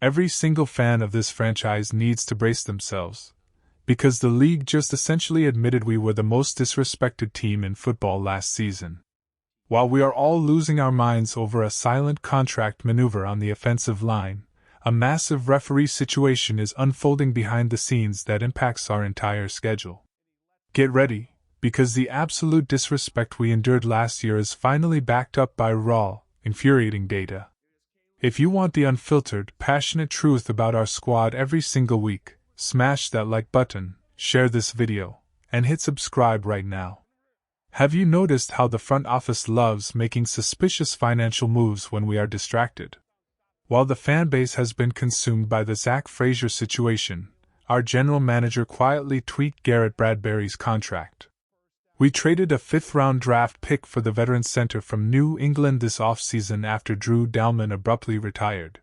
Every single fan of this franchise needs to brace themselves, because the league just essentially admitted we were the most disrespected team in football last season. While we are all losing our minds over a silent contract maneuver on the offensive line, a massive referee situation is unfolding behind the scenes that impacts our entire schedule. Get ready, because the absolute disrespect we endured last year is finally backed up by raw, infuriating data. If you want the unfiltered, passionate truth about our squad every single week, smash that like button, share this video, and hit subscribe right now. Have you noticed how the front office loves making suspicious financial moves when we are distracted? While the fanbase has been consumed by the Zach Frazier situation, our general manager quietly tweaked Garrett Bradberry's contract. We traded a 5th-round draft pick for the veteran center from New England this offseason after Drew Dalman abruptly retired.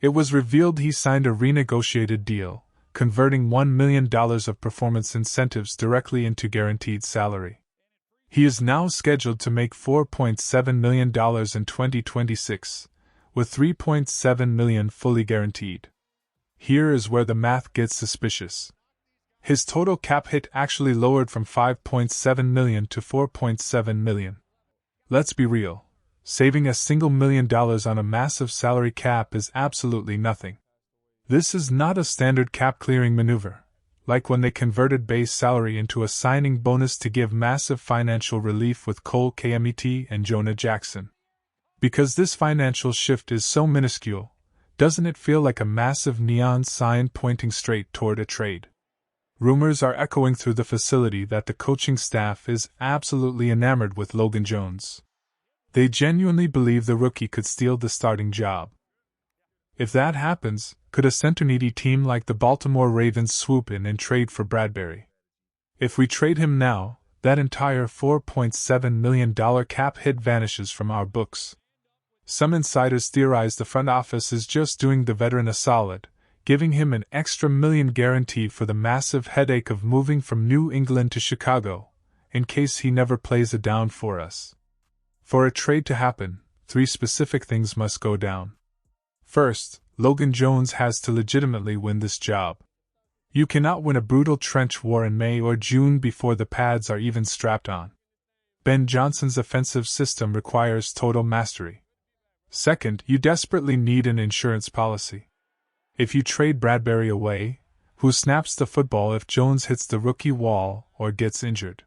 It was revealed he signed a renegotiated deal, converting $1 million of performance incentives directly into guaranteed salary. He is now scheduled to make $4.7 million in 2026, with $3.7 million fully guaranteed. Here is where the math gets suspicious. His total cap hit actually lowered from $5.7 million to $4.7 million. Let's be real, saving a single $1 million on a massive salary cap is absolutely nothing. This is not a standard cap-clearing maneuver, like when they converted base salary into a signing bonus to give massive financial relief with Cole Kmet and Jonah Jackson. Because this financial shift is so minuscule, doesn't it feel like a massive neon sign pointing straight toward a trade? Rumors are echoing through the facility that the coaching staff is absolutely enamored with Logan Jones. They genuinely believe the rookie could steal the starting job. If that happens, could a center-needy team like the Baltimore Ravens swoop in and trade for Bradberry? If we trade him now, that entire $4.7 million cap hit vanishes from our books. Some insiders theorize the front office is just doing the veteran a solid, giving him an extra $1 million guarantee for the massive headache of moving from New England to Chicago, in case he never plays it down for us. For a trade to happen, 3 specific things must go down. First, Logan Jones has to legitimately win this job. You cannot win a brutal trench war in May or June before the pads are even strapped on. Ben Johnson's offensive system requires total mastery. Second, you desperately need an insurance policy. If you trade Bradberry away, who snaps the football if Jones hits the rookie wall or gets injured?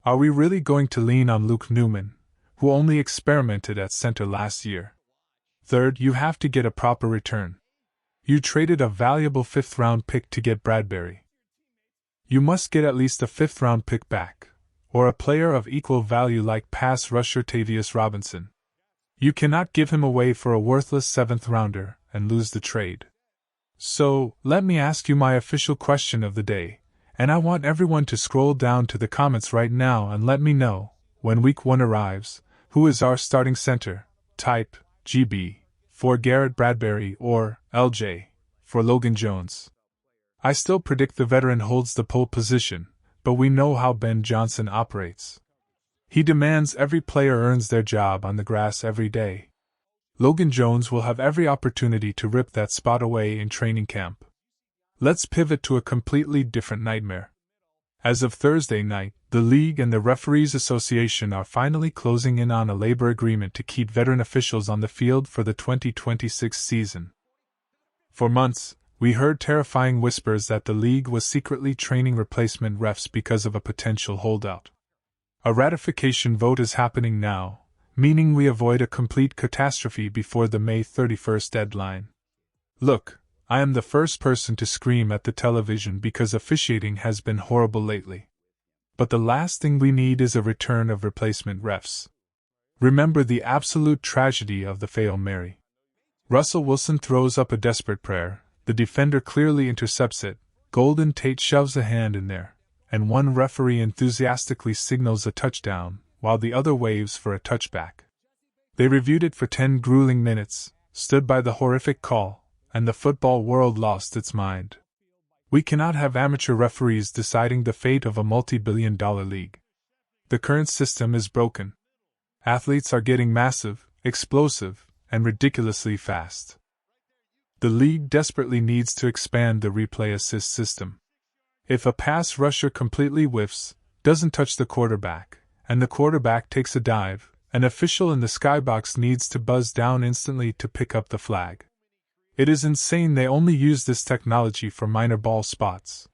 Are we really going to lean on Luke Newman, who only experimented at center last year? Third, you have to get a proper return. You traded a valuable 5th-round pick to get Bradberry. You must get at least a 5th-round pick back, or a player of equal value like pass rusher Tavius Robinson. You cannot give him away for a worthless 7th-rounder and lose the trade. So, let me ask you my official question of the day, and I want everyone to scroll down to the comments right now and let me know, when Week 1 arrives, who is our starting center, type GB, for Garrett Bradberry or LJ, for Logan Jones. I still predict the veteran holds the pole position, but we know how Ben Johnson operates. He demands every player earns their job on the grass every day. Logan Jones will have every opportunity to rip that spot away in training camp. Let's pivot to a completely different nightmare. As of Thursday night, the league and the Referees Association are finally closing in on a labor agreement to keep veteran officials on the field for the 2026 season. For months, we heard terrifying whispers that the league was secretly training replacement refs because of a potential holdout. A ratification vote is happening now, meaning we avoid a complete catastrophe before the May 31st deadline. Look, I am the first person to scream at the television because officiating has been horrible lately. But the last thing we need is a return of replacement refs. Remember the absolute tragedy of the Hail Mary. Russell Wilson throws up a desperate prayer, the defender clearly intercepts it, Golden Tate shoves a hand in there, and one referee enthusiastically signals a touchdown, while the other waves for a touchback. They reviewed it for 10 grueling minutes, stood by the horrific call, and the football world lost its mind. We cannot have amateur referees deciding the fate of a multi-billion-dollar league. The current system is broken. Athletes are getting massive, explosive, and ridiculously fast. The league desperately needs to expand the replay assist system. If a pass rusher completely whiffs, doesn't touch the quarterback, and the quarterback takes a dive, an official in the skybox needs to buzz down instantly to pick up the flag. It is insane they only use this technology for minor ball spots.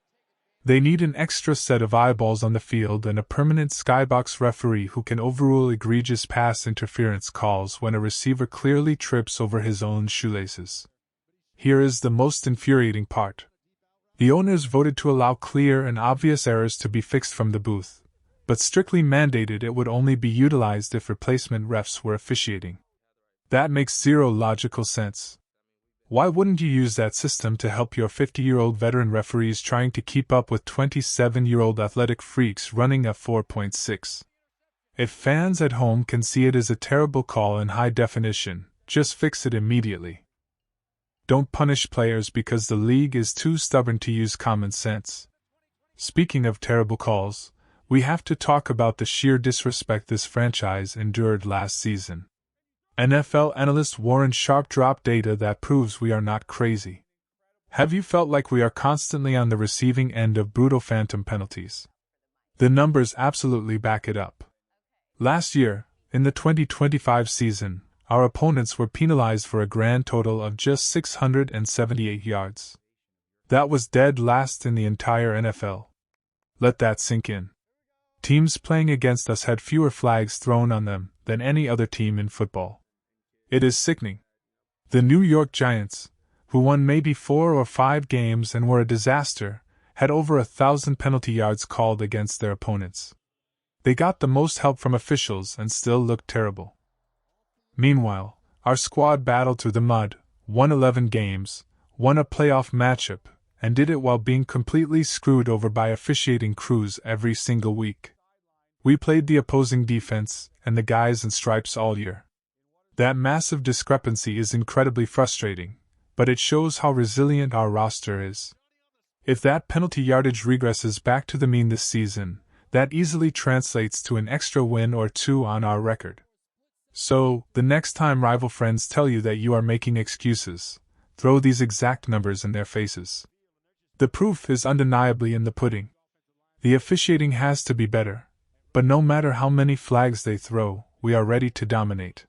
They need an extra set of eyeballs on the field and a permanent skybox referee who can overrule egregious pass interference calls when a receiver clearly trips over his own shoelaces. Here is the most infuriating part. The owners voted to allow clear and obvious errors to be fixed from the booth, but strictly mandated it would only be utilized if replacement refs were officiating. That makes zero logical sense. Why wouldn't you use that system to help your 50-year-old veteran referees trying to keep up with 27-year-old athletic freaks running a 4.6? If fans at home can see it as a terrible call in high definition, just fix it immediately. Don't punish players because the league is too stubborn to use common sense. Speaking of terrible calls, we have to talk about the sheer disrespect this franchise endured last season. NFL analyst Warren Sharp dropped data that proves we are not crazy. Have you felt like we are constantly on the receiving end of brutal phantom penalties? The numbers absolutely back it up. Last year, in the 2025 season, our opponents were penalized for a grand total of just 678 yards. That was dead last in the entire NFL. Let that sink in. Teams playing against us had fewer flags thrown on them than any other team in football. It is sickening. The New York Giants, who won maybe 4 or 5 games and were a disaster, had over 1,000 penalty yards called against their opponents. They got the most help from officials and still looked terrible. Meanwhile, our squad battled through the mud, won 11 games, won a playoff matchup, and did it while being completely screwed over by officiating crews every single week. We played the opposing defense and the guys in stripes all year. That massive discrepancy is incredibly frustrating, but it shows how resilient our roster is. If that penalty yardage regresses back to the mean this season, that easily translates to an extra win or 2 on our record. So, the next time rival friends tell you that you are making excuses, throw these exact numbers in their faces. The proof is undeniably in the pudding. The officiating has to be better, but no matter how many flags they throw, we are ready to dominate.